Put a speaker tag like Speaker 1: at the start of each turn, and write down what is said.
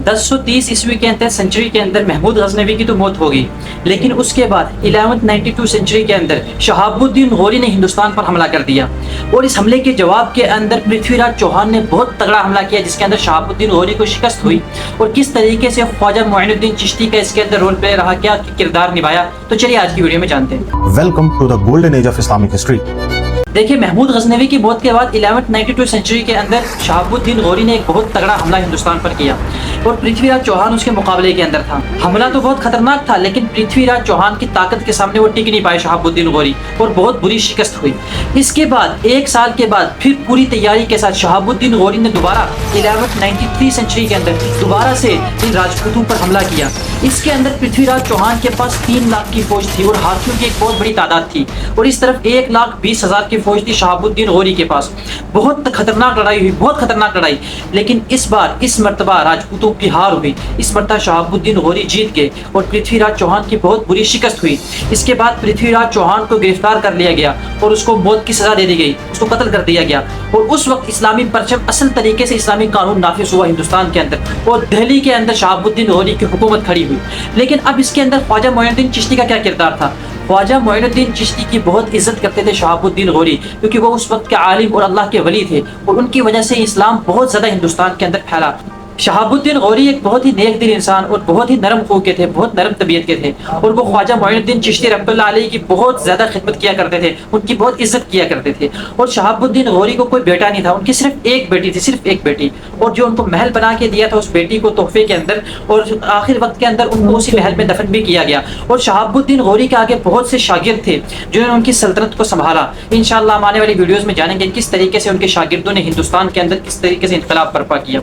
Speaker 1: 1030 عیسوی کے اندر سینچری کے اندر محمود غزنوی کی تو موت ہوگی، لیکن اس کے بعد 1192 سینچری کے اندر شہاب الدین غوری نے ہندوستان پر حملہ کر دیا، اور اس حملے کے جواب کے اندر پرتھوی راج چوہان نے بہت تگڑا حملہ کیا، جس کے اندر شہاب الدین غوری کو شکست ہوئی۔ اور کس طریقے سے خواجہ معین الدین چشتی کا اس کے اندر رول پلے رہا، کیا کردار نبھایا، تو چلیے آج کی ویڈیو میں جانتے ہیں۔
Speaker 2: Welcome to the golden age of Islamic history.
Speaker 1: دیکھیں، محمود غزنوی کی موت کے بعد 1192 سینچری کے اندر شہاب الدین غوری نے ایک بہت تگڑا حملہ ہندوستان پر کیا، اور پرتھوی راج چوہان اس کے مقابلے کے اندر تھا۔ حملہ تو بہت خطرناک تھا، لیکن پرتھوی راج چوہان کی طاقت کے سامنے وہ ٹک نہیں پائے شہاب الدین غوری، اور بہت بری شکست ہوئی۔ اس کے بعد ایک سال کے بعد پھر پوری تیاری کے ساتھ شہاب الدین غوری نے دوبارہ 1193 سینچری کے اندر دوبارہ سے ان راجپوتوں پر حملہ کیا۔ اس کے اندر پرتھوی راج چوہان کے پاس 3 لاکھ کی فوج تھی، اور ہاتھیوں کی ایک بہت بڑی تعداد تھی، اور اس طرف 1,20,000 کی فوج تھی شہاب الدین غوری کے پاس۔ بہت خطرناک لڑائی ہوئی، بہت خطرناک لڑائی، لیکن اس مرتبہ راجپوتوں کی ہار ہوئی۔ اس مرتبہ شہاب الدین غوری جیت گئے، اور پرتھوی راج چوہان کی بہت بری شکست ہوئی۔ اس کے بعد پرتھوی راج چوہان کو گرفتار کر لیا گیا، اور اس کو موت کی سزا دے دی گئی، اس کو قتل کر دیا گیا۔ اور اس وقت اسلامی پرچم اصل طریقے سے اسلامی قانون نافذ ہوا ہندوستان کے اندر، اور دہلی کے اندر شہاب الدین غوری کی حکومت کھڑی ہوئی۔ لیکن اب اس کے اندر خواجہ معین الدین چشتی کا کیا کردار تھا؟ خواجہ معین الدین چشتی کی بہت عزت کرتے تھے شہاب الدین غوری، کیونکہ وہ اس وقت کے عالم اور اللہ کے ولی تھے، اور ان کی وجہ سے اسلام بہت زیادہ ہندوستان کے اندر پھیلا۔ شہاب الدین غوری ایک بہت ہی نیک دل انسان اور بہت ہی نرم خو کے تھے، بہت نرم طبیعت کے تھے، اور وہ خواجہ معین الدین چشتی رحمۃ اللہ علیہ کی بہت زیادہ خدمت کیا کرتے تھے، ان کی بہت عزت کیا کرتے تھے۔ اور شہاب الدین غوری کو کوئی بیٹا نہیں تھا، ان کی صرف ایک بیٹی تھی، صرف ایک بیٹی، اور جو ان کو محل بنا کے دیا تھا اس بیٹی کو تحفے کے اندر، اور آخر وقت کے اندر ان کو اسی محل میں دفن بھی کیا گیا۔ اور شہاب الدین غوری کے آگے بہت سے شاگرد تھے جنہوں نے ان کی سلطنت کو سنبھالا۔ انشاءاللہ ہم آنے والی ویڈیوز میں جانیں گے کس طریقے سے ان کے شاگردوں نے ہندوستان کے اندر کس طریقے سے انقلاب برپا کیا۔